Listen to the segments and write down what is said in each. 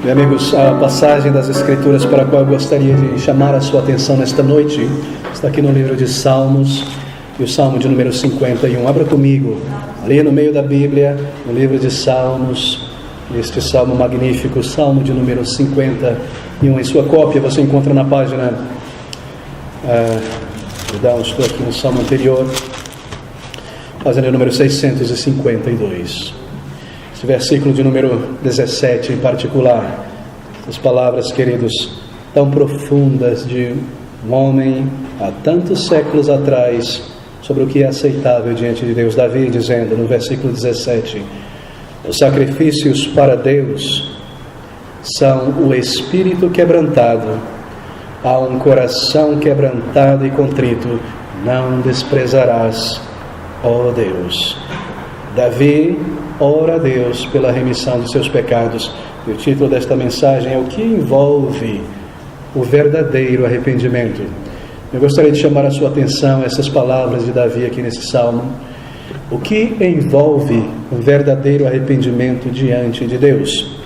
Meus amigos, a passagem das Escrituras para a qual eu gostaria de chamar a sua atenção nesta noite está aqui no livro de Salmos, e o Salmo de número 51. Abra comigo, ali no meio da Bíblia, no livro de Salmos, este Salmo magnífico, Salmo de número 51. Em sua cópia você encontra na página, estou aqui no Salmo anterior, página número 652. Esse versículo de número 17 em particular, as palavras, queridos, tão profundas de um homem há tantos séculos atrás sobre o que é aceitável diante de Deus. Davi dizendo no versículo 17: os sacrifícios para Deus são o espírito quebrantado, a um coração quebrantado e contrito não desprezarás, ó Deus. Davi ora a Deus pela remissão de seus pecados. E o título desta mensagem é o que envolve o verdadeiro arrependimento. Eu gostaria de chamar a sua atenção a essas palavras de Davi aqui nesse salmo. O que envolve um verdadeiro arrependimento diante de Deus?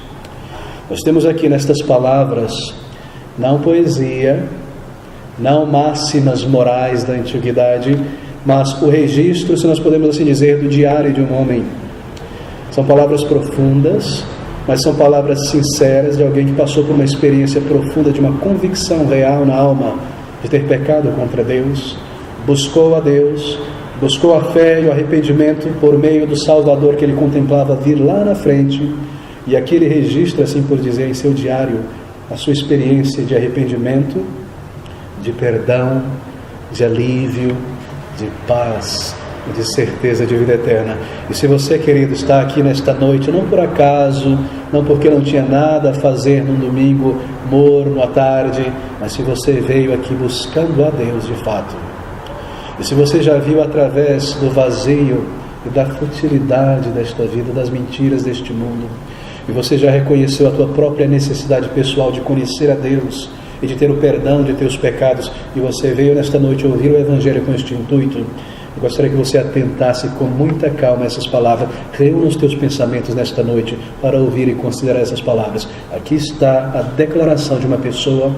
Nós temos aqui nestas palavras não poesia, não máximas morais da antiguidade, mas o registro, se nós podemos assim dizer, do diário de um homem. São palavras profundas, mas são palavras sinceras de alguém que passou por uma experiência profunda de uma convicção real na alma de ter pecado contra Deus, buscou a Deus, buscou a fé e o arrependimento por meio do Salvador que ele contemplava vir lá na frente, e aqui ele registra, assim por dizer, em seu diário, a sua experiência de arrependimento, de perdão, de alívio, de paz, de certeza de vida eterna. E se você, querido, está aqui nesta noite, não por acaso, não porque não tinha nada a fazer num domingo morno à tarde, mas se você veio aqui buscando a Deus de fato, e se você já viu através do vazio e da futilidade desta vida, das mentiras deste mundo, e você já reconheceu a tua própria necessidade pessoal de conhecer a Deus e de ter o perdão de teus pecados, e você veio nesta noite ouvir o Evangelho com este intuito, eu gostaria que você atentasse com muita calma a essas palavras. Reúna os teus pensamentos nesta noite para ouvir e considerar essas palavras. Aqui está a declaração de uma pessoa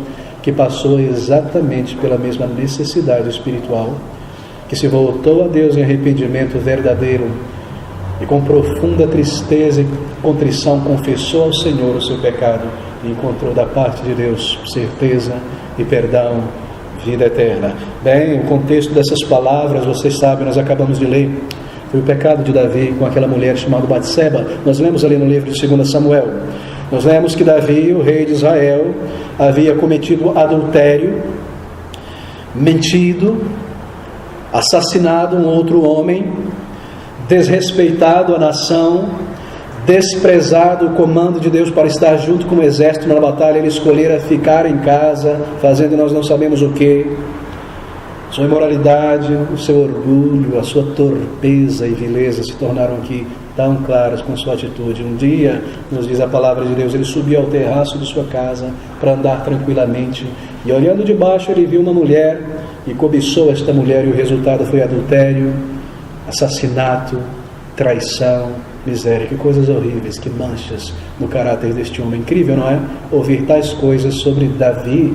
que passou exatamente pela mesma necessidade espiritual, que se voltou a Deus em arrependimento verdadeiro e com profunda tristeza e contrição confessou ao Senhor o seu pecado e encontrou da parte de Deus certeza e perdão, vida eterna. Bem, o contexto dessas palavras, vocês sabem, nós acabamos de ler, foi o pecado de Davi com aquela mulher chamada Batseba. Nós lemos ali no livro de 2 Samuel, nós lemos que Davi, o rei de Israel, havia cometido adultério, mentido, assassinado um outro homem, desrespeitado a nação, desprezado o comando de Deus para estar junto com o exército na batalha. Ele escolhera ficar em casa, fazendo nós não sabemos o que. Sua imoralidade, o seu orgulho, a sua torpeza e vileza se tornaram aqui tão claras com sua atitude. Um dia, nos diz a palavra de Deus, ele subiu ao terraço de sua casa para andar tranquilamente, e olhando de baixo ele viu uma mulher e cobiçou esta mulher, e o resultado foi adultério, assassinato, traição, miséria. Que coisas horríveis, que manchas no caráter deste homem. Incrível, não é? Ouvir tais coisas sobre Davi.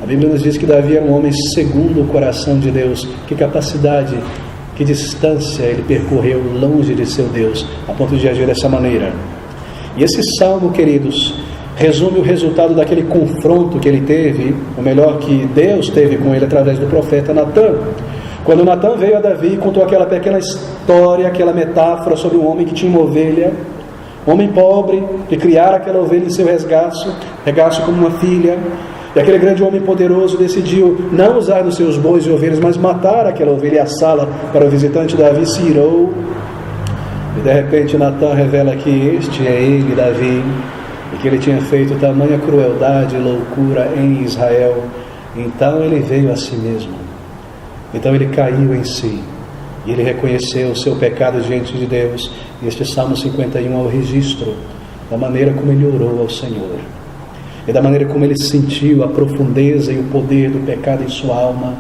A Bíblia nos diz que Davi era um homem segundo o coração de Deus. Que capacidade, que distância ele percorreu longe de seu Deus, a ponto de agir dessa maneira. E esse salmo, queridos, resume o resultado daquele confronto que ele teve, ou melhor, que Deus teve com ele através do profeta Natã. Quando Natã veio a Davi e contou aquela pequena história, aquela metáfora sobre um homem que tinha uma ovelha, um homem pobre, que criara aquela ovelha em seu regaço como uma filha, e aquele grande homem poderoso decidiu não usar dos seus bois e ovelhas, mas matar aquela ovelha e assá-la para o visitante. Davi se irou, e de repente Natã revela que este é ele, Davi, e que ele tinha feito tamanha crueldade e loucura em Israel. Então ele veio a si mesmo. Então ele caiu em si, e ele reconheceu o seu pecado diante de Deus. E este Salmo 51 é o registro da maneira como ele orou ao Senhor, e da maneira como ele sentiu a profundeza e o poder do pecado em sua alma,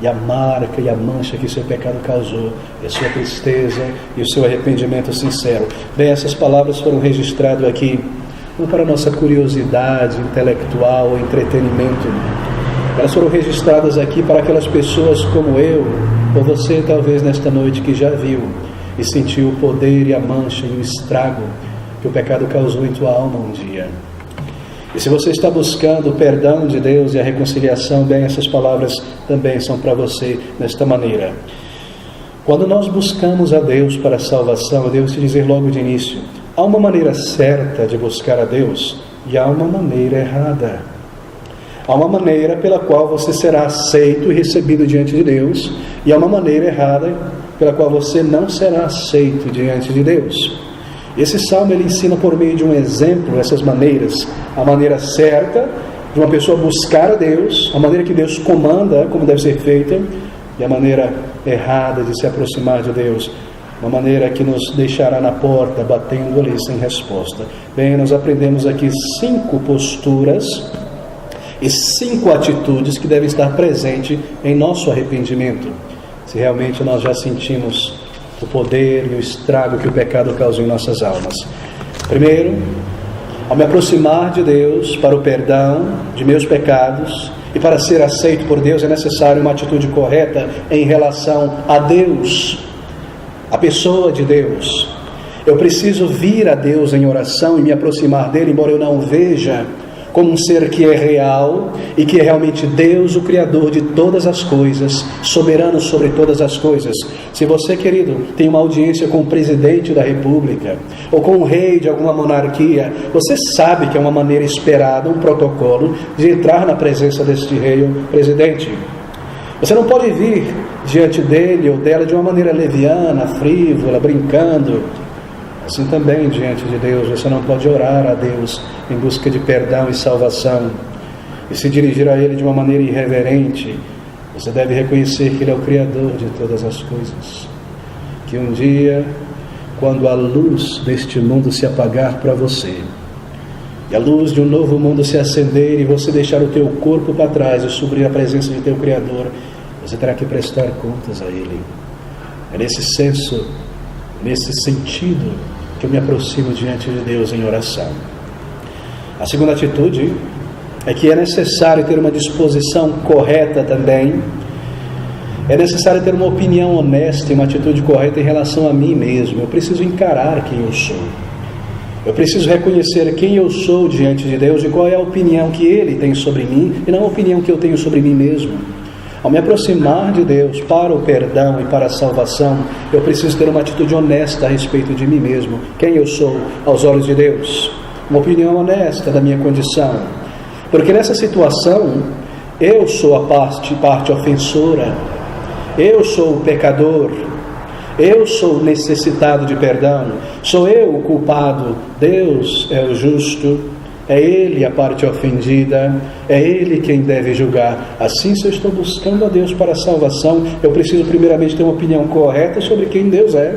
e a marca e a mancha que seu pecado causou, e a sua tristeza e o seu arrependimento sincero. Bem, essas palavras foram registradas aqui não para nossa curiosidade intelectual ou entretenimento. Elas foram registradas aqui para aquelas pessoas como eu, ou você talvez nesta noite que já viu e sentiu o poder e a mancha e o estrago que o pecado causou em tua alma um dia. E se você está buscando o perdão de Deus e a reconciliação, bem, essas palavras também são para você nesta maneira. Quando nós buscamos a Deus para a salvação, eu devo te dizer logo de início, há uma maneira certa de buscar a Deus e há uma maneira errada. Há uma maneira pela qual você será aceito e recebido diante de Deus e há uma maneira errada pela qual você não será aceito diante de Deus. Esse salmo ele ensina por meio de um exemplo essas maneiras, a maneira certa de uma pessoa buscar a Deus, a maneira que Deus comanda como deve ser feita e a maneira errada de se aproximar de Deus, uma maneira que nos deixará na porta batendo ali sem resposta. Bem, nós aprendemos aqui 5 posturas e 5 atitudes que devem estar presentes em nosso arrependimento, se realmente nós já sentimos o poder e o estrago que o pecado causou em nossas almas. Primeiro, ao me aproximar de Deus para o perdão de meus pecados e para ser aceito por Deus, é necessário uma atitude correta em relação a Deus, a pessoa de Deus. Eu preciso vir a Deus em oração e me aproximar dele, embora eu não o veja como um ser que é real e que é realmente Deus, o Criador de todas as coisas, soberano sobre todas as coisas. Se você, querido, tem uma audiência com o presidente da República ou com o rei de alguma monarquia, você sabe que é uma maneira esperada, um protocolo de entrar na presença deste rei ou presidente. Você não pode vir diante dele ou dela de uma maneira leviana, frívola, brincando. Assim também, diante de Deus, você não pode orar a Deus em busca de perdão e salvação e se dirigir a Ele de uma maneira irreverente. Você deve reconhecer que Ele é o Criador de todas as coisas. Que um dia, quando a luz deste mundo se apagar para você, e a luz de um novo mundo se acender e você deixar o teu corpo para trás e subir a presença de teu Criador, você terá que prestar contas a Ele. É nesse senso, nesse sentido, que eu me aproximo diante de Deus em oração. A segunda atitude é que é necessário ter uma disposição correta também. É necessário ter uma opinião honesta e uma atitude correta em relação a mim mesmo. Eu preciso encarar quem eu sou. Eu preciso reconhecer quem eu sou diante de Deus e qual é a opinião que Ele tem sobre mim e não a opinião que eu tenho sobre mim mesmo. Ao me aproximar de Deus para o perdão e para a salvação, eu preciso ter uma atitude honesta a respeito de mim mesmo, quem eu sou aos olhos de Deus, uma opinião honesta da minha condição, porque nessa situação eu sou a parte ofensora, eu sou o pecador, eu sou o necessitado de perdão, sou eu o culpado, Deus é o justo. É Ele a parte ofendida, é Ele quem deve julgar. Assim, se eu estou buscando a Deus para a salvação, eu preciso primeiramente ter uma opinião correta sobre quem Deus é.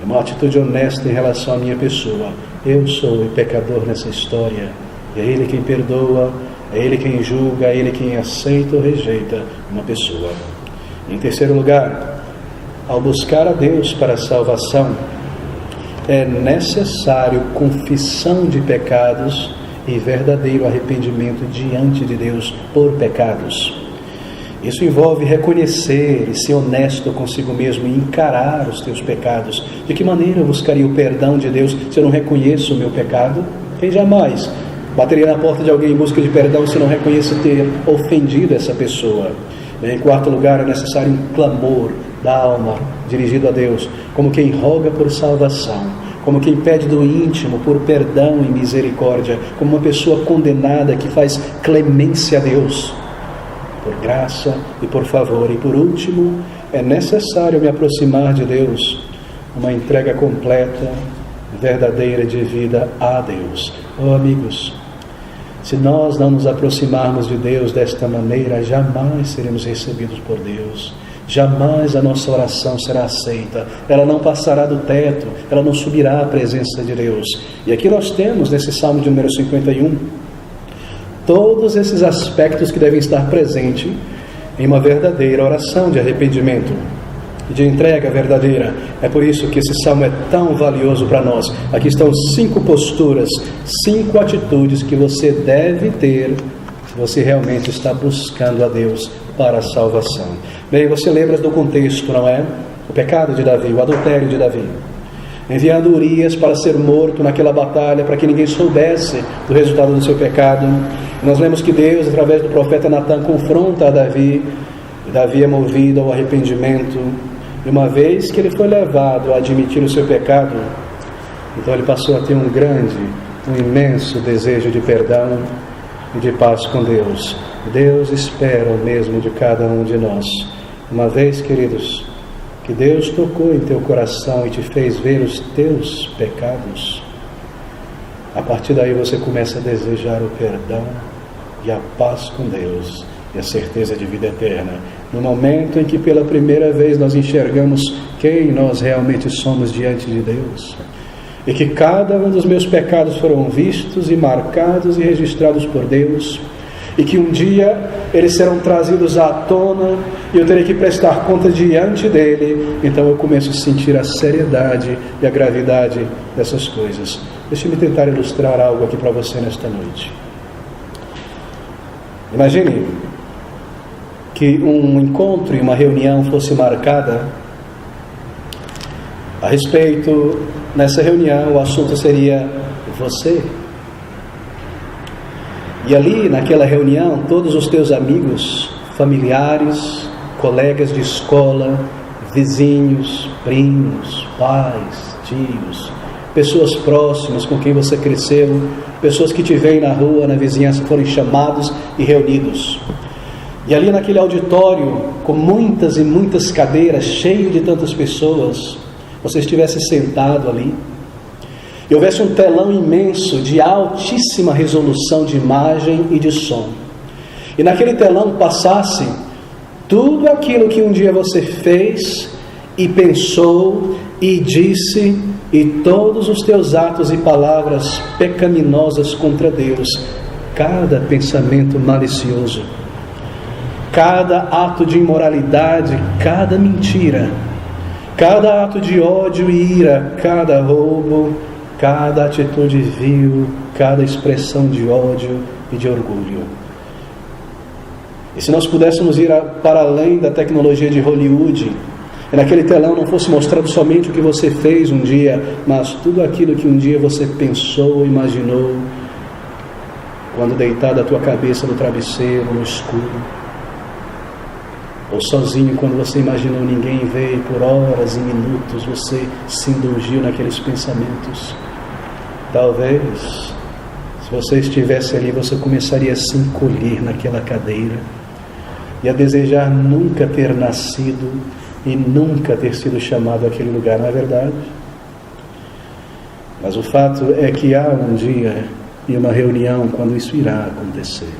Uma atitude honesta em relação à minha pessoa. Eu sou o pecador nessa história. É Ele quem perdoa, é Ele quem julga, é Ele quem aceita ou rejeita uma pessoa. Em terceiro lugar, ao buscar a Deus para a salvação, é necessário confissão de pecados e verdadeiro arrependimento diante de Deus por pecados. Isso envolve reconhecer e ser honesto consigo mesmo e encarar os teus pecados. De que maneira eu buscaria o perdão de Deus se eu não reconheço o meu pecado? Quem jamais bateria na porta de alguém em busca de perdão se não reconhece ter ofendido essa pessoa? Em quarto lugar, é necessário um clamor da alma dirigido a Deus, como quem roga por salvação, como quem pede do íntimo por perdão e misericórdia, como uma pessoa condenada que faz clemência a Deus, por graça e por favor. E por último, é necessário me aproximar de Deus, uma entrega completa, verdadeira de vida a Deus. Oh amigos, se nós não nos aproximarmos de Deus desta maneira, jamais seremos recebidos por Deus. Jamais a nossa oração será aceita. Ela não passará do teto, ela não subirá à presença de Deus. E aqui nós temos, nesse Salmo de número 51, todos esses aspectos que devem estar presentes em uma verdadeira oração de arrependimento. e de entrega verdadeira. É por isso que esse salmo é tão valioso para nós. Aqui estão 5 posturas, 5 atitudes que você deve ter se você realmente está buscando a Deus para a salvação. Bem, você lembra do contexto, não é? O pecado de Davi, o adultério de Davi, enviando Urias para ser morto naquela batalha, para que ninguém soubesse do resultado do seu pecado. Nós lemos que Deus, através do profeta Natã, confronta a Davi, e Davi é movido ao arrependimento, e uma vez que ele foi levado a admitir o seu pecado, então ele passou a ter um imenso desejo de perdão e de paz com Deus. Deus espera o mesmo de cada um de nós. Uma vez, queridos, que Deus tocou em teu coração e te fez ver os teus pecados, a partir daí você começa a desejar o perdão e a paz com Deus e a certeza de vida eterna. No momento em que pela primeira vez nós enxergamos quem nós realmente somos diante de Deus, e que cada um dos meus pecados foram vistos e marcados e registrados por Deus, e que um dia eles serão trazidos à tona e eu terei que prestar conta diante dele, então eu começo a sentir a seriedade e a gravidade dessas coisas. Deixe-me tentar ilustrar algo aqui para você nesta noite. Imagine que um encontro e uma reunião fosse marcada a respeito, nessa reunião o assunto seria você. E ali naquela reunião todos os teus amigos, familiares, colegas de escola, vizinhos, primos, pais, tios, pessoas próximas com quem você cresceu, pessoas que te veem na rua, na vizinhança, foram chamados e reunidos. E ali naquele auditório, com muitas e muitas cadeiras, cheio de tantas pessoas, você estivesse sentado ali, e houvesse um telão imenso de altíssima resolução de imagem e de som, e naquele telão passasse tudo aquilo que um dia você fez e pensou e disse, e todos os teus atos e palavras pecaminosas contra Deus, cada pensamento malicioso, cada ato de imoralidade, cada mentira, cada ato de ódio e ira, cada roubo, cada atitude vil, cada expressão de ódio e de orgulho. E se nós pudéssemos ir para além da tecnologia de Hollywood, e naquele telão não fosse mostrado somente o que você fez um dia, mas tudo aquilo que um dia você pensou, imaginou, quando deitado a tua cabeça no travesseiro, no escuro, ou sozinho, quando você imaginou ninguém ver e por horas e minutos você se indulgiu naqueles pensamentos. Talvez, se você estivesse ali, você começaria a se encolher naquela cadeira e a desejar nunca ter nascido e nunca ter sido chamado àquele lugar, não é verdade? Mas o fato é que há um dia e uma reunião quando isso irá acontecer.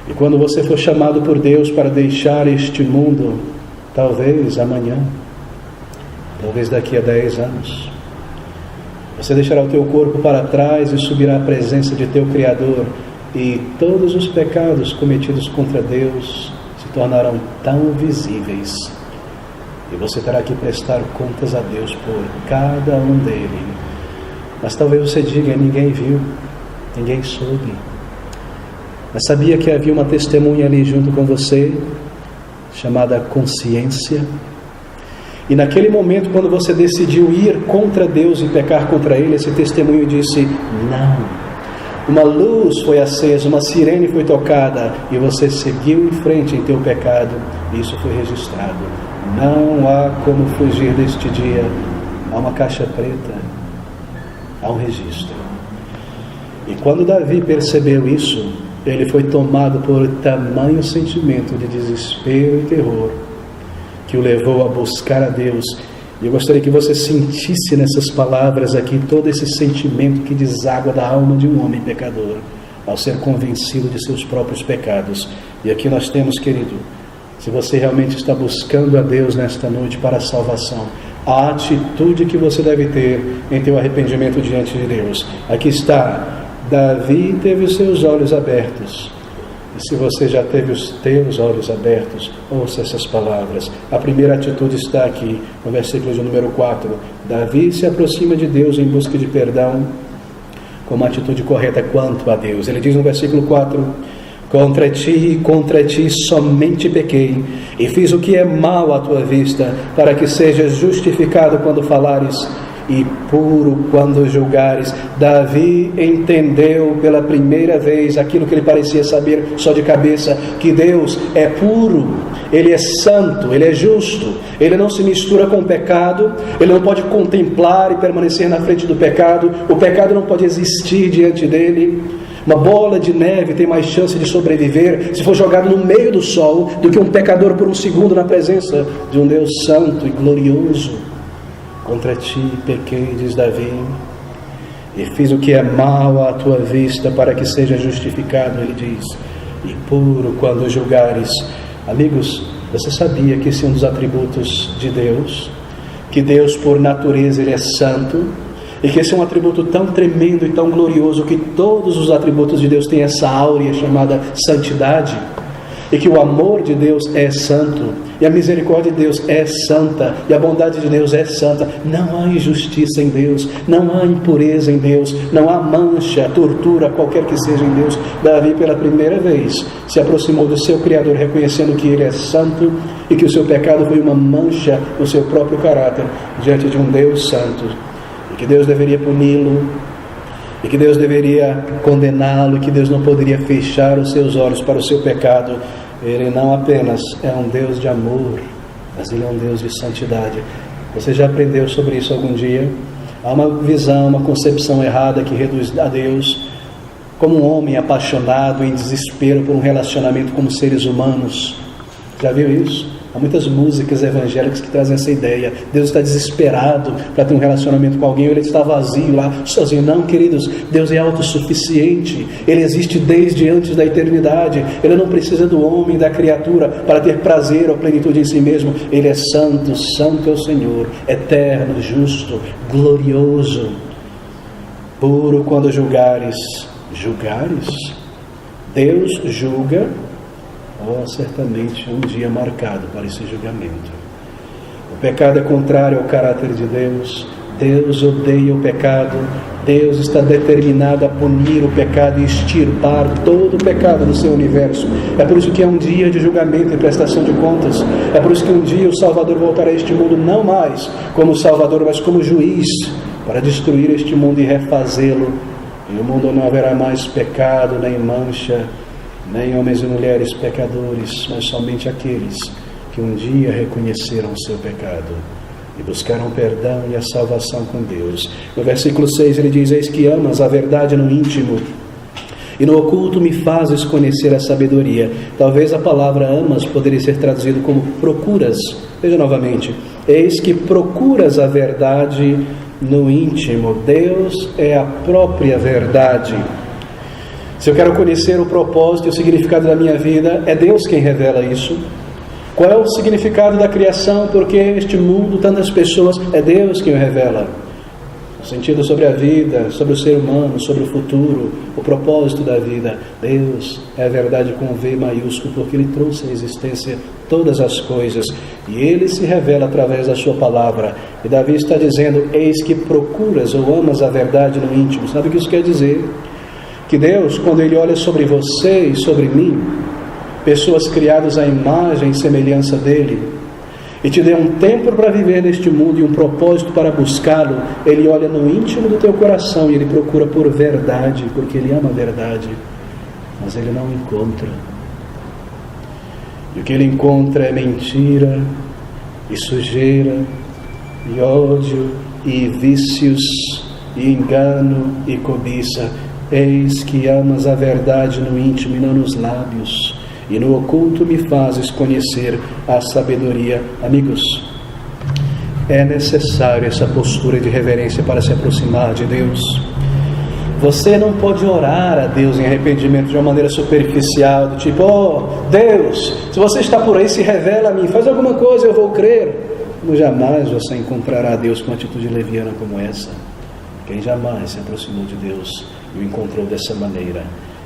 E quando você for chamado por Deus para deixar este mundo, talvez amanhã, talvez daqui a 10 anos, você deixará o teu corpo para trás e subirá à presença de teu Criador, e todos os pecados cometidos contra Deus se tornarão tão visíveis, e você terá que prestar contas a Deus por cada um deles. Mas talvez você diga, ninguém viu, ninguém soube. Mas sabia que havia uma testemunha ali junto com você, chamada consciência? E naquele momento, quando você decidiu ir contra Deus e pecar contra Ele, esse testemunho disse, não. Uma luz foi acesa, uma sirene foi tocada, e você seguiu em frente em teu pecado, e isso foi registrado. Não há como fugir deste dia. Há uma caixa preta, há um registro. E quando Davi percebeu isso, ele foi tomado por tamanho sentimento de desespero e terror, que o levou a buscar a Deus. E eu gostaria que você sentisse nessas palavras aqui todo esse sentimento que deságua da alma de um homem pecador, ao ser convencido de seus próprios pecados. E aqui nós temos, querido, se você realmente está buscando a Deus nesta noite para a salvação, a atitude que você deve ter em teu arrependimento diante de Deus. Aqui está, Davi teve os seus olhos abertos E se você já teve os teus olhos abertos, ouça essas palavras. A primeira atitude está aqui, no versículo de número 4. Davi se aproxima de Deus em busca de perdão, com uma atitude correta quanto a Deus. Ele diz no versículo 4: contra ti somente pequei, e fiz o que é mal à tua vista, para que sejas justificado quando falares, e puro quando julgares. Davi entendeu pela primeira vez aquilo que ele parecia saber só de cabeça, que Deus é puro, Ele é santo, Ele é justo, Ele não se mistura com o pecado, Ele não pode contemplar e permanecer na frente do pecado, o pecado não pode existir diante dele. Uma bola de neve tem mais chance de sobreviver se for jogado no meio do sol do que um pecador por um segundo na presença de um Deus santo e glorioso. Contra ti pequei, diz Davi, e fiz o que é mal à tua vista, para que seja justificado, ele diz, e puro quando julgares. Amigos, você sabia que esse é um dos atributos de Deus? Que Deus, por natureza, Ele é santo, e que esse é um atributo tão tremendo e tão glorioso, que todos os atributos de Deus têm essa áurea chamada santidade, e que o amor de Deus é santo, e a misericórdia de Deus é santa, e a bondade de Deus é santa. Não há injustiça em Deus, não há impureza em Deus, não há mancha, tortura, qualquer que seja em Deus. Davi, pela primeira vez, se aproximou do seu Criador, reconhecendo que Ele é santo e que o seu pecado foi uma mancha no seu próprio caráter, diante de um Deus santo, e que Deus deveria puni-lo, e que Deus deveria condená-lo, e que Deus não poderia fechar os seus olhos para o seu pecado. Ele não apenas é um Deus de amor, mas Ele é um Deus de santidade. Você já aprendeu sobre isso algum dia? Há uma visão, uma concepção errada que reduz a Deus como um homem apaixonado, em desespero por um relacionamento como seres humanos. Já viu isso? Há muitas músicas evangélicas que trazem essa ideia. Deus está desesperado para ter um relacionamento com alguém, Ele está vazio lá, sozinho. Não, queridos, Deus é autossuficiente. Ele existe desde antes da eternidade. Ele não precisa do homem, da criatura, para ter prazer ou plenitude em si mesmo. Ele é santo, santo é o Senhor, eterno, justo, glorioso. Puro quando julgares. Julgares? Deus julga. Oh, certamente um dia marcado para esse julgamento. O pecado é contrário ao caráter de Deus. Deus odeia o pecado. Deus está determinado a punir o pecado e extirpar todo o pecado do seu universo. É por isso que é um dia de julgamento e prestação de contas. É por isso que um dia o Salvador voltará a este mundo, não mais como Salvador, mas como juiz, para destruir este mundo e refazê-lo. Em um mundo não haverá mais pecado, nem mancha, nem homens e mulheres pecadores, mas somente aqueles que um dia reconheceram o seu pecado e buscaram perdão e a salvação com Deus. No versículo 6 ele diz: eis que amas a verdade no íntimo, e no oculto me fazes conhecer a sabedoria. Talvez a palavra amas poderia ser traduzido como procuras. Veja novamente: eis que procuras a verdade no íntimo. Deus é a própria verdade. Se eu quero conhecer o propósito e o significado da minha vida, é Deus quem revela isso. Qual é o significado da criação? Porque este mundo, tantas pessoas, é Deus quem o revela. O sentido sobre a vida, sobre o ser humano, sobre o futuro, o propósito da vida. Deus é a verdade com V maiúsculo, porque Ele trouxe à existência todas as coisas. E Ele se revela através da sua palavra. E Davi está dizendo: eis que procuras ou amas a verdade no íntimo. Sabe o que isso quer dizer? Que Deus, quando Ele olha sobre você e sobre mim, pessoas criadas à imagem e semelhança dEle, e te deu um tempo para viver neste mundo e um propósito para buscá-lo, Ele olha no íntimo do teu coração e Ele procura por verdade, porque Ele ama a verdade, mas Ele não encontra. E o que Ele encontra é mentira, e sujeira, e ódio, e vícios, e engano, e cobiça. Eis que amas a verdade no íntimo e não nos lábios, e no oculto me fazes conhecer a sabedoria. Amigos, é necessário essa postura de reverência para se aproximar de Deus. Você não pode orar a Deus em arrependimento de uma maneira superficial, do tipo: oh Deus, se você está por aí, se revela a mim, faz alguma coisa, eu vou crer. Como jamais você encontrará a Deus com uma atitude leviana como essa. Quem jamais se aproximou de Deus e o encontrou dessa maneira.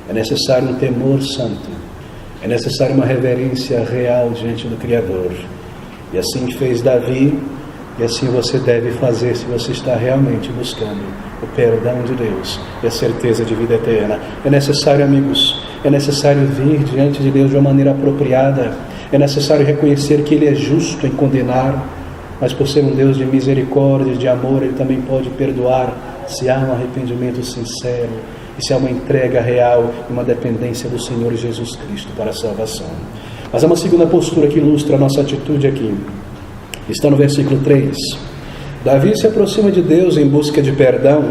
É necessário um temor santo, É necessário uma reverência real diante do Criador. E assim fez Davi, e assim você deve fazer se você está realmente buscando o perdão de Deus e a certeza de vida eterna. É necessário, amigos, é necessário vir diante de Deus de uma maneira apropriada. É necessário reconhecer que Ele é justo em condenar, mas por ser um Deus de misericórdia, de amor, Ele também pode perdoar se há um arrependimento sincero e se há uma entrega real e uma dependência do Senhor Jesus Cristo para a salvação. Mas há uma segunda postura que ilustra a nossa atitude aqui. Está no versículo 3. Davi se aproxima de Deus em busca de perdão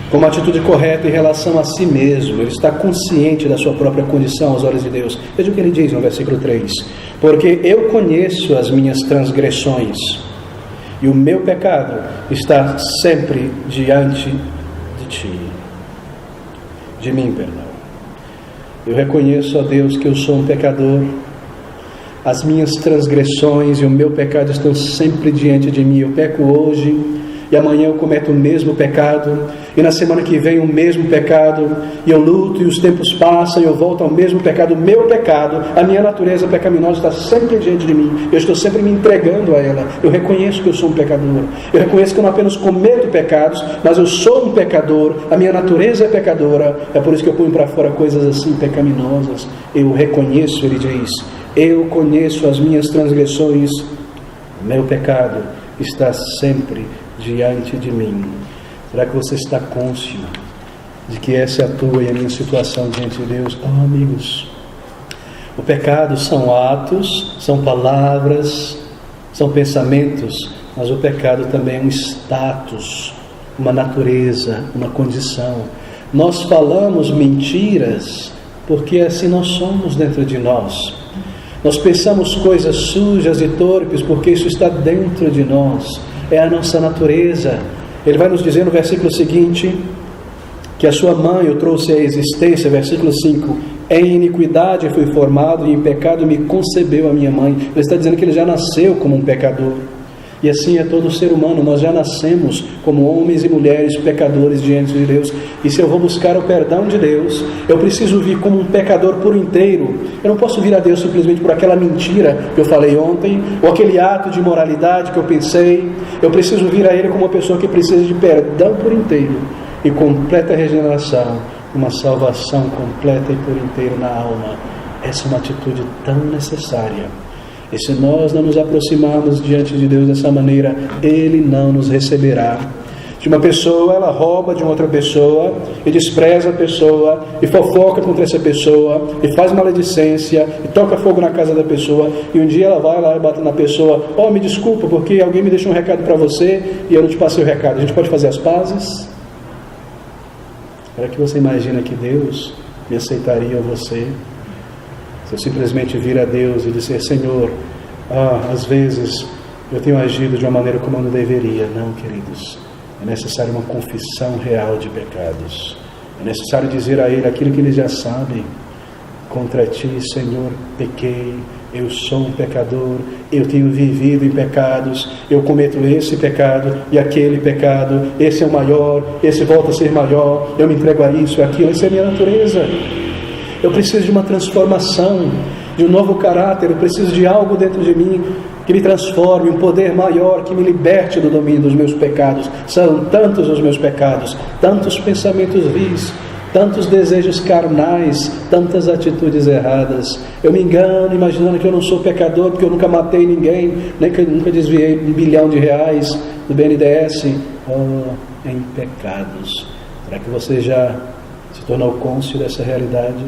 com uma atitude correta em relação a si mesmo. Ele está consciente da sua própria condição aos olhos de Deus. Veja o que ele diz no versículo 3. Porque eu conheço as minhas transgressões e o meu pecado está sempre diante de ti. De mim, perdão. Eu reconheço, ó Deus, que eu sou um pecador. As minhas transgressões e o meu pecado estão sempre diante de mim. Eu peco hoje e amanhã eu cometo o mesmo pecado, e na semana que vem o mesmo pecado, e eu luto e os tempos passam e eu volto ao mesmo pecado. O meu pecado, a minha natureza pecaminosa está sempre diante de mim. Eu estou sempre me entregando a ela. Eu reconheço que eu sou um pecador. Eu reconheço que eu não apenas cometo pecados, mas eu sou um pecador. A minha natureza é pecadora. É por isso que eu ponho para fora coisas assim pecaminosas. Eu reconheço, ele diz. Eu conheço as minhas transgressões, meu pecado está sempre diante de mim. Será que você está cônscio de que essa é a tua e a minha situação diante de Deus? Oh, amigos, o pecado são atos, são palavras, são pensamentos, mas o pecado também é um status, uma natureza, uma condição. Nós falamos mentiras porque assim nós somos dentro de nós. Nós pensamos coisas sujas e torpes porque isso está dentro de nós. É a nossa natureza. Ele vai nos dizer no versículo seguinte que a sua mãe o trouxe à existência. Versículo 5. Em iniquidade fui formado e em pecado me concebeu a minha mãe. Ele está dizendo que ele já nasceu como um pecador. E assim é todo ser humano. Nós já nascemos como homens e mulheres pecadores diante de Deus. E se eu vou buscar o perdão de Deus, eu preciso vir como um pecador por inteiro. Eu não posso vir a Deus simplesmente por aquela mentira que eu falei ontem, ou aquele ato de imoralidade que eu pensei. Eu preciso vir a Ele como uma pessoa que precisa de perdão por inteiro e completa regeneração, uma salvação completa e por inteiro na alma. Essa é uma atitude tão necessária. E se nós não nos aproximarmos diante de Deus dessa maneira, Ele não nos receberá. Se uma pessoa, ela rouba de uma outra pessoa, e despreza a pessoa, e fofoca contra essa pessoa, e faz maledicência, e toca fogo na casa da pessoa, e um dia ela vai lá e bate na pessoa: oh, me desculpa, porque alguém me deixou um recado para você, e eu não te passei o recado. A gente pode fazer as pazes? Será que você imagina que Deus me aceitaria você? Se eu simplesmente vir a Deus e dizer: Senhor, às vezes eu tenho agido de uma maneira como eu não deveria. Não, queridos, é necessário uma confissão real de pecados. É necessário dizer a Ele aquilo que Ele já sabe: contra Ti, Senhor, pequei, eu sou um pecador, eu tenho vivido em pecados, eu cometo esse pecado e aquele pecado, esse é o maior, esse volta a ser maior, eu me entrego a isso e aquilo, essa é a minha natureza. Eu preciso de uma transformação, de um novo caráter. Eu preciso de algo dentro de mim que me transforme, um poder maior que me liberte do domínio dos meus pecados. São tantos os meus pecados, tantos pensamentos vis, tantos desejos carnais, tantas atitudes erradas. Eu me engano imaginando que eu não sou pecador porque eu nunca matei ninguém, nem que eu nunca desviei R$1 bilhão do BNDES. Em pecados. Será que você já se tornou cônscio dessa realidade?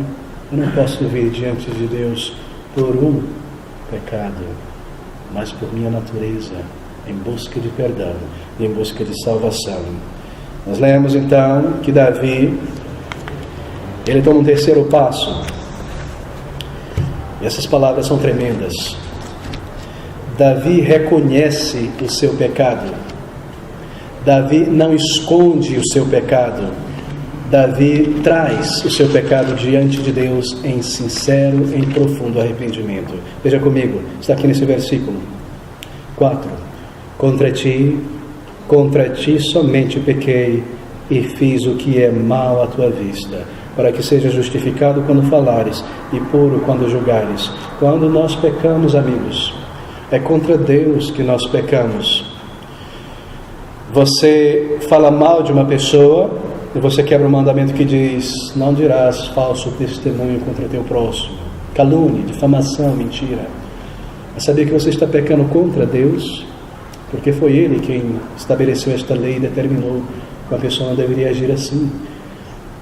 Eu não posso vir diante de Deus por um pecado, mas por minha natureza, em busca de perdão, em busca de salvação. Nós lemos então que Davi, ele toma um terceiro passo, e essas palavras são tremendas. Davi reconhece o seu pecado. Davi não esconde o seu pecado. Davi traz o seu pecado diante de Deus em sincero, em profundo arrependimento. Veja comigo, está aqui nesse versículo 4. Contra ti somente pequei e fiz o que é mal à tua vista. para que seja justificado quando falares e puro quando julgares. Quando nós pecamos, amigos, é contra Deus que nós pecamos. Você fala mal de uma pessoa e você quebra o mandamento que diz: não dirás falso testemunho contra teu próximo. Calúnia, difamação, mentira. Mas sabia que você está pecando contra Deus? Porque foi Ele quem estabeleceu esta lei e determinou que a pessoa não deveria agir assim.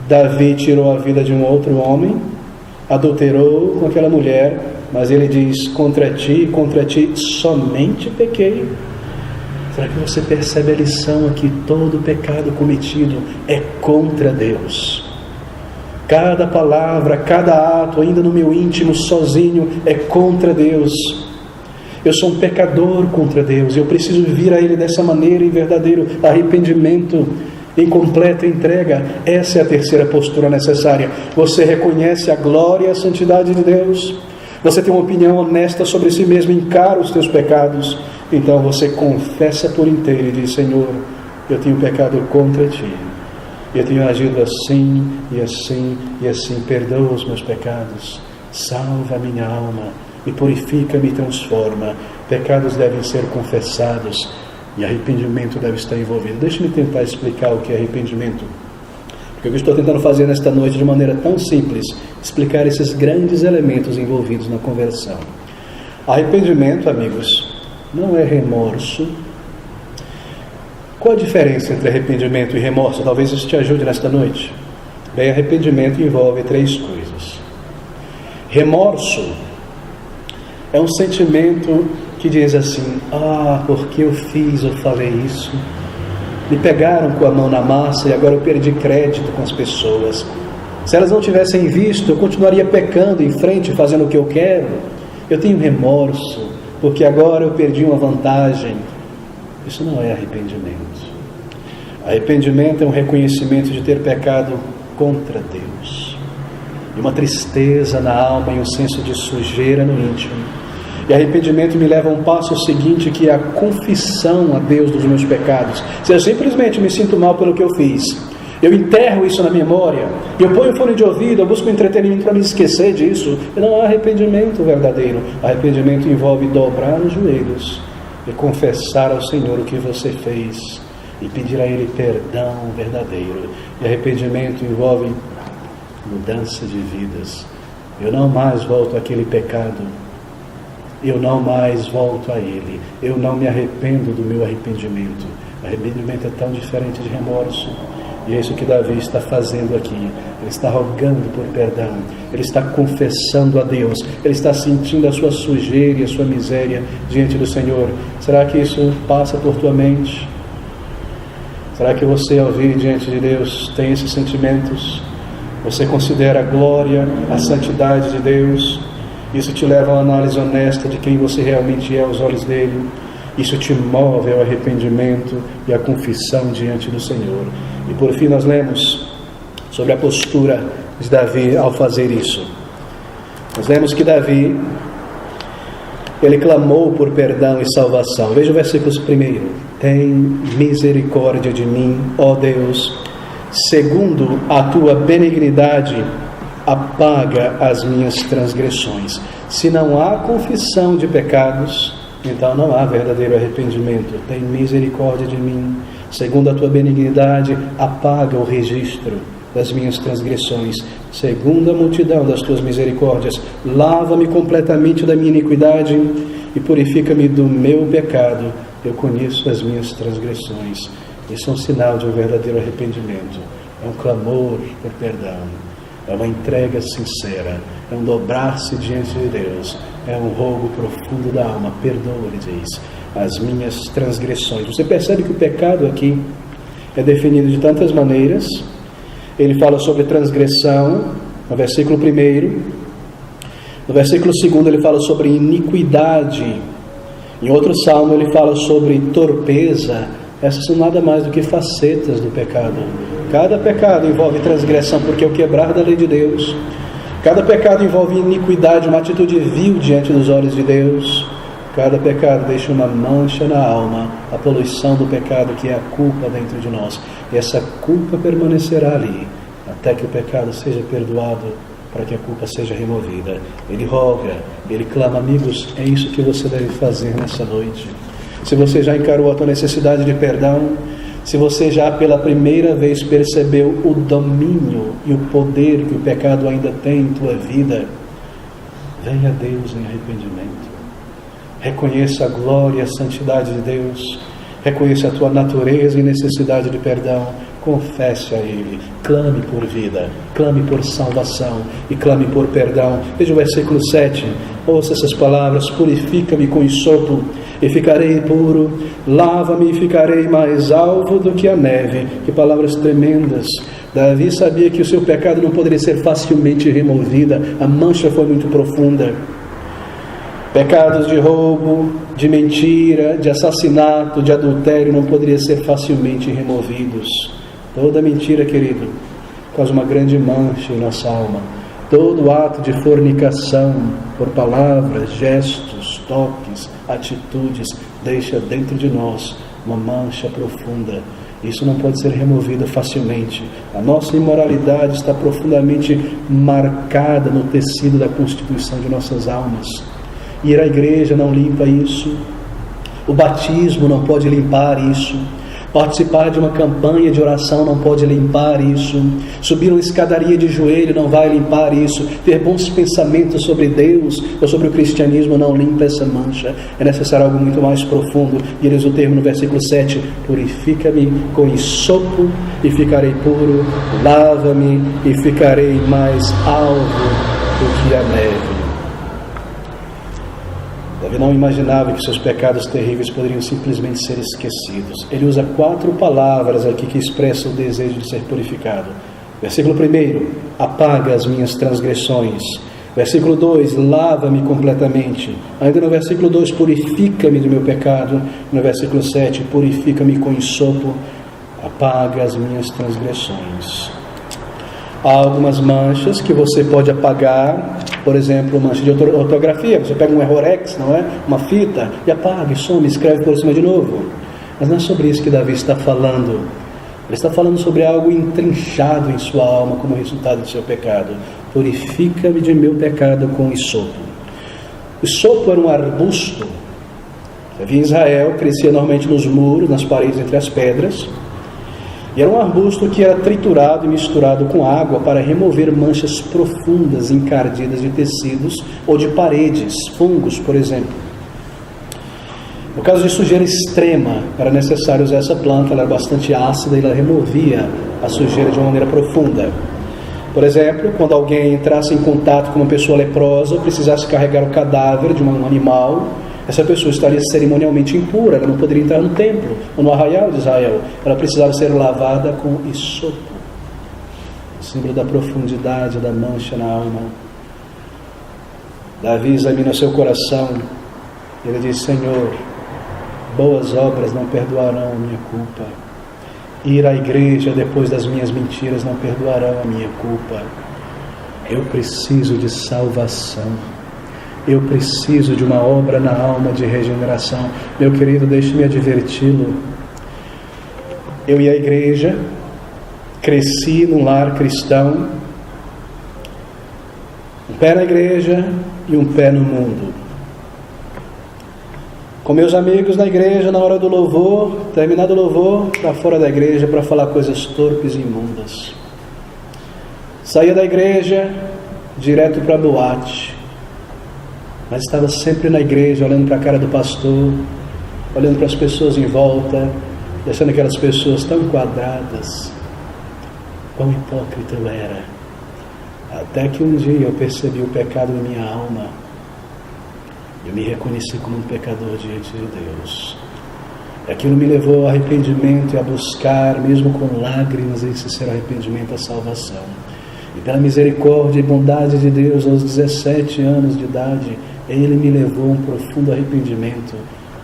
Davi tirou a vida de um outro homem, adulterou com aquela mulher, mas ele diz: contra ti somente pequei. Será que você percebe a lição aqui? Todo pecado cometido é contra Deus. Cada palavra, cada ato, ainda no meu íntimo, sozinho, é contra Deus. Eu sou um pecador contra Deus. Eu preciso vir a Ele dessa maneira, em verdadeiro arrependimento, em completa entrega. Essa é a terceira postura necessária. Você reconhece a glória e a santidade de Deus. Você tem uma opinião honesta sobre si mesmo, encara os teus pecados. Então você confessa por inteiro e diz: Senhor, eu tenho pecado contra Ti. Eu tenho agido assim e assim e assim. Perdoa os meus pecados. Salva a minha alma. Me purifica, me transforma. Pecados devem ser confessados e arrependimento deve estar envolvido. Deixe-me tentar explicar o que é arrependimento, porque eu estou tentando fazer nesta noite de maneira tão simples, explicar esses grandes elementos envolvidos na conversão. Arrependimento, amigos, não é remorso. Qual a diferença entre arrependimento e remorso? Talvez isso te ajude nesta noite. Bem, arrependimento envolve três coisas. Remorso é um sentimento que diz assim: porque eu fiz ou falei isso? Me pegaram com a mão na massa e agora eu perdi crédito com as pessoas. Se elas não tivessem visto, eu continuaria pecando em frente, fazendo o que eu quero. Eu tenho remorso, porque agora eu perdi uma vantagem. Isso não é arrependimento. Arrependimento é um reconhecimento de ter pecado contra Deus, e uma tristeza na alma e um senso de sujeira no íntimo. E arrependimento me leva a um passo seguinte, que é a confissão a Deus dos meus pecados. Se eu simplesmente me sinto mal pelo que eu fiz, eu enterro isso na memória, eu ponho fone de ouvido, eu busco entretenimento para me esquecer disso, não há arrependimento verdadeiro. Arrependimento envolve dobrar os joelhos e confessar ao Senhor o que você fez e pedir a Ele perdão verdadeiro. E arrependimento envolve mudança de vidas. Eu não mais volto àquele pecado, eu não mais volto a ele, eu não me arrependo do meu arrependimento. Arrependimento é tão diferente de remorso, e é isso que Davi está fazendo aqui. Ele está rogando por perdão, ele está confessando a Deus, ele está sentindo a sua sujeira e a sua miséria diante do Senhor. Será que isso passa por tua mente? Será que você, ao vir diante de Deus, tem esses sentimentos? Você considera a glória, a santidade de Deus? Isso te leva a uma análise honesta de quem você realmente é aos olhos dele. Isso te move ao arrependimento e à confissão diante do Senhor. E por fim nós lemos sobre a postura de Davi ao fazer isso. Nós lemos que Davi, ele clamou por perdão e salvação. Veja o versículo 1. Tem misericórdia de mim, ó Deus, segundo a tua benignidade, apaga as minhas transgressões. Se não há confissão de pecados, então não há verdadeiro arrependimento. Tem misericórdia de mim, segundo a tua benignidade, apaga o registro das minhas transgressões, segundo a multidão das tuas misericórdias, lava-me completamente da minha iniquidade e purifica-me do meu pecado. Eu conheço as minhas transgressões. Isso é um sinal de um verdadeiro arrependimento. É um clamor por perdão, é uma entrega sincera, é um dobrar-se diante de Deus, é um rogo profundo da alma. Perdoa, ele diz, as minhas transgressões. Você percebe que o pecado aqui é definido de tantas maneiras. Ele fala sobre transgressão no versículo 1. No versículo 2 ele fala sobre iniquidade. Em outro salmo ele fala sobre torpeza. Essas são nada mais do que facetas do pecado. Cada pecado envolve transgressão, porque é o quebrar da lei de Deus. Cada pecado envolve iniquidade, uma atitude vil diante dos olhos de Deus. Cada pecado deixa uma mancha na alma, a poluição do pecado, que é a culpa dentro de nós. E essa culpa permanecerá ali até que o pecado seja perdoado, para que a culpa seja removida. Ele roga, ele clama. Amigos, é isso que você deve fazer nessa noite. Se você já encarou a tua necessidade de perdão, se você já pela primeira vez percebeu o domínio e o poder que o pecado ainda tem em tua vida, venha a Deus em arrependimento. Reconheça a glória e a santidade de Deus. Reconheça a tua natureza e necessidade de perdão. Confesse a Ele. Clame por vida. Clame por salvação. E clame por perdão. Veja o versículo 7. Ouça essas palavras. Purifica-me com hisopo e ficarei puro. Lava-me e ficarei mais alvo do que a neve. Que palavras tremendas. Davi sabia que o seu pecado não poderia ser facilmente removida. A mancha foi muito profunda. Pecados de roubo, de mentira, de assassinato, de adultério não poderiam ser facilmente removidos. Toda mentira, querido, causa uma grande mancha em nossa alma. Todo ato de fornicação, por palavras, gestos, toques, atitudes, deixa dentro de nós uma mancha profunda. Isso não pode ser removido facilmente. A nossa imoralidade está profundamente marcada no tecido da constituição de nossas almas. Ir à igreja não limpa isso. O batismo não pode limpar isso. Participar de uma campanha de oração não pode limpar isso. Subir uma escadaria de joelho não vai limpar isso. Ter bons pensamentos sobre Deus ou sobre o cristianismo não limpa essa mancha. É necessário algo muito mais profundo. E eles o termo no versículo 7. Purifica-me com hisopo e ficarei puro. Lava-me e ficarei mais alvo do que a neve. Davi não imaginava que seus pecados terríveis poderiam simplesmente ser esquecidos. Ele usa 4 palavras aqui que expressam o desejo de ser purificado. Versículo 1, apaga as minhas transgressões. Versículo 2, lava-me completamente. Ainda no versículo 2, purifica-me do meu pecado. No versículo 7, purifica-me com hisopo, apaga as minhas transgressões. Há algumas manchas que você pode apagar, por exemplo, mancha de ortografia. Você pega um errorex, não é? Uma fita, e apaga, e some, escreve por cima de novo. Mas não é sobre isso que Davi está falando. Ele está falando sobre algo entrinchado em sua alma como resultado do seu pecado. Purifica-me de meu pecado com hisopo. O hisopo era um arbusto que havia em Israel, crescia normalmente nos muros, nas paredes, entre as pedras. E era um arbusto que era triturado e misturado com água para remover manchas profundas, encardidas de tecidos ou de paredes, fungos, por exemplo. No caso de sujeira extrema, era necessário usar essa planta, ela era bastante ácida e ela removia a sujeira de uma maneira profunda. Por exemplo, quando alguém entrasse em contato com uma pessoa leprosa, ou precisasse carregar o cadáver de um animal, essa pessoa estaria cerimonialmente impura, ela não poderia entrar no templo ou no arraial de Israel. Ela precisava ser lavada com hisopo, símbolo da profundidade da mancha na alma. Davi examina seu coração, ele diz: Senhor, boas obras não perdoarão a minha culpa. Ir à igreja depois das minhas mentiras não perdoarão a minha culpa. Eu preciso de salvação. Eu preciso de uma obra na alma de regeneração. Meu querido, deixe-me adverti-lo. Eu ia à igreja, cresci num lar cristão, um pé na igreja e um pé no mundo. Com meus amigos na igreja, na hora do louvor, terminado o louvor, para fora da igreja para falar coisas torpes e imundas. Saía da igreja, direto para a boate. Mas estava sempre na igreja, olhando para a cara do pastor, olhando para as pessoas em volta, deixando aquelas pessoas tão quadradas. Quão hipócrita eu era. Até que um dia eu percebi o pecado na minha alma. Eu me reconheci como um pecador diante de Deus. Aquilo me levou ao arrependimento e a buscar, mesmo com lágrimas, esse sincero arrependimento, a salvação. E pela misericórdia e bondade de Deus, aos 17 anos de idade, Ele me levou a um profundo arrependimento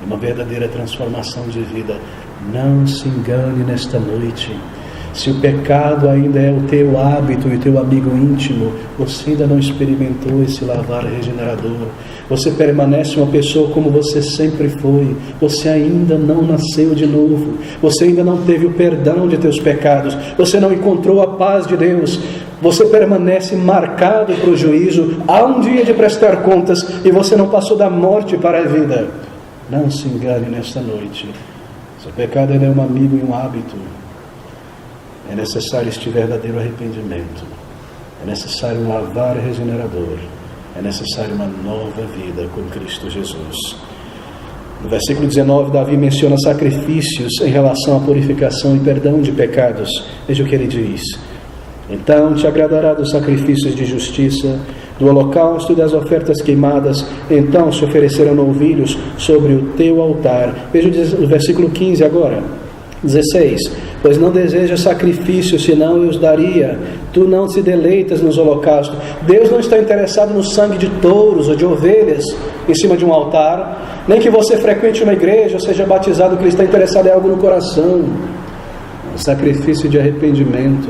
e uma verdadeira transformação de vida. Não se engane nesta noite. Se o pecado ainda é o teu hábito e o teu amigo íntimo, você ainda não experimentou esse lavar regenerador. Você permanece uma pessoa como você sempre foi. Você ainda não nasceu de novo. Você ainda não teve o perdão de teus pecados. Você não encontrou a paz de Deus. Você permanece marcado para o juízo. Há um dia de prestar contas e você não passou da morte para a vida. Não se engane nesta noite. Seu pecado ainda é um amigo e um hábito. É necessário este verdadeiro arrependimento. É necessário um lavar regenerador. É necessário uma nova vida com Cristo Jesus. No versículo 19, Davi menciona sacrifícios em relação à purificação e perdão de pecados. Veja o que ele diz. Então te agradará dos sacrifícios de justiça, do holocausto e das ofertas queimadas. Então se oferecerão novilhos sobre o teu altar. Veja o versículo 15 agora. 16. Pois não desejas sacrifícios, senão eu os daria. Tu não te deleitas nos holocaustos. Deus não está interessado no sangue de touros ou de ovelhas em cima de um altar, nem que você frequente uma igreja ou seja batizado. O que Ele está interessado é algo no coração, um sacrifício de arrependimento.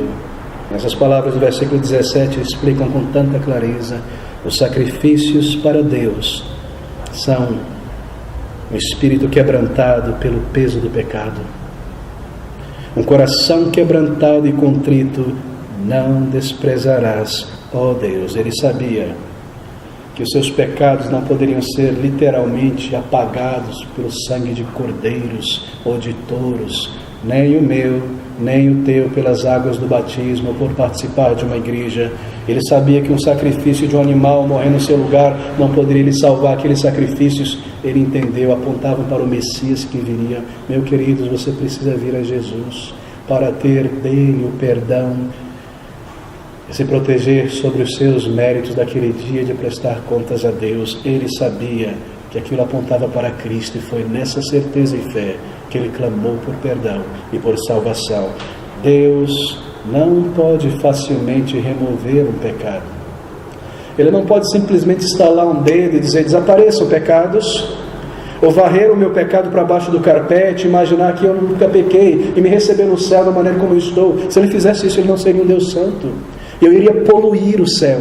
Essas palavras do versículo 17 explicam com tanta clareza. Os sacrifícios para Deus são um espírito quebrantado pelo peso do pecado. Um coração quebrantado e contrito não desprezarás, ó Deus. Ele sabia que os seus pecados não poderiam ser literalmente apagados pelo sangue de cordeiros ou de touros, nem o meu, nem o teu pelas águas do batismo ou por participar de uma igreja. Ele sabia que um sacrifício de um animal morrer no seu lugar não poderia lhe salvar. Aqueles sacrifícios, ele entendeu, apontavam para o Messias que viria. Meu queridos, você precisa vir a Jesus para ter dele o perdão e se proteger sobre os seus méritos daquele dia de prestar contas a Deus. Ele sabia que aquilo apontava para Cristo e foi nessa certeza e fé que ele clamou por perdão e por salvação. Deus não pode facilmente remover um pecado. Ele não pode simplesmente estalar um dedo e dizer: desapareçam pecados, ou varrer o meu pecado para baixo do carpete, imaginar que eu nunca pequei e me receber no céu da maneira como eu estou. Se ele fizesse isso, ele não seria um Deus santo. Eu iria poluir o céu.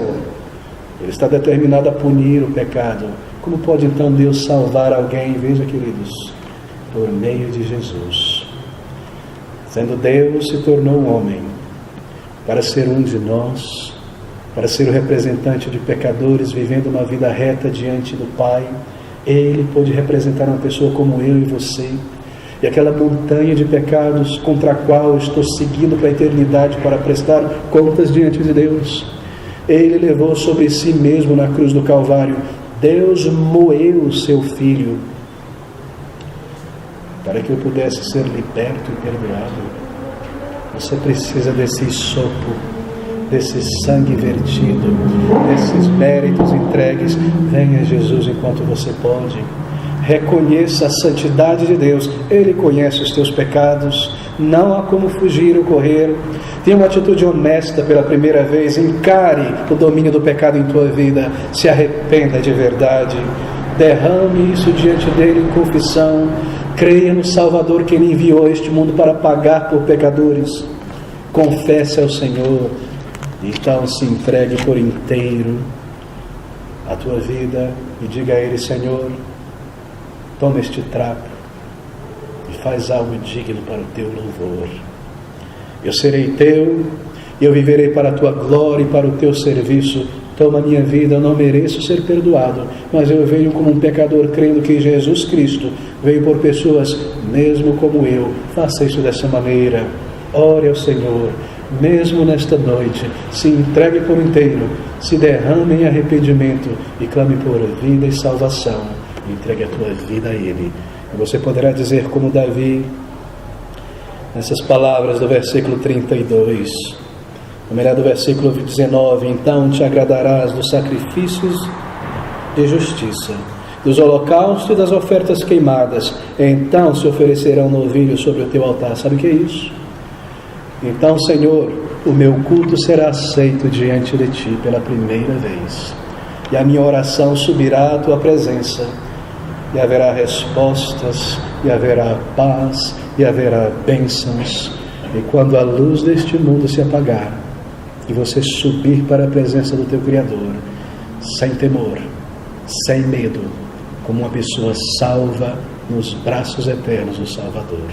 Ele está determinado a punir o pecado. Como pode então Deus salvar alguém? Veja, queridos, por meio de Jesus. Sendo Deus, se tornou um homem para ser um de nós, para ser o representante de pecadores, vivendo uma vida reta diante do Pai. Ele pôde representar uma pessoa como eu e você, e aquela montanha de pecados contra a qual eu estou seguindo para a eternidade para prestar contas diante de Deus. Ele levou sobre si mesmo na cruz do Calvário. Deus moeu o seu Filho para que eu pudesse ser liberto e perdoado. Você precisa desse sopro, desse sangue vertido, desses méritos entregues. Venha a Jesus enquanto você pode. Reconheça a santidade de Deus. Ele conhece os teus pecados. Não há como fugir ou correr. Tenha uma atitude honesta pela primeira vez. Encare o domínio do pecado em tua vida. Se arrependa de verdade. Derrame isso diante dele em confissão. Creia no Salvador que Ele enviou a este mundo para pagar por pecadores. Confesse ao Senhor. Então se entregue por inteiro a tua vida e diga a Ele: Senhor, toma este trapo e faz algo digno para o teu louvor. Eu serei teu e eu viverei para a tua glória e para o teu serviço. Toma a minha vida, eu não mereço ser perdoado, mas eu venho como um pecador crendo que Jesus Cristo veio por pessoas mesmo como eu. Faça isso dessa maneira. Ore ao Senhor, mesmo nesta noite. Se entregue por inteiro, se derrame em arrependimento e clame por vida e salvação. Entregue a tua vida a Ele. E você poderá dizer como Davi, nessas palavras do versículo 32, ou melhor, do versículo 19: então te agradarás dos sacrifícios de justiça, dos holocaustos e das ofertas queimadas. Então se oferecerão novilhos sobre o teu altar. Sabe o que é isso? Então, Senhor, o meu culto será aceito diante de Ti pela primeira vez, e a minha oração subirá à Tua presença, e haverá respostas, e haverá paz, e haverá bênçãos, E quando a luz deste mundo se apagar e você subir para a presença do teu Criador, sem temor, sem medo, como uma pessoa salva nos braços eternos do Salvador.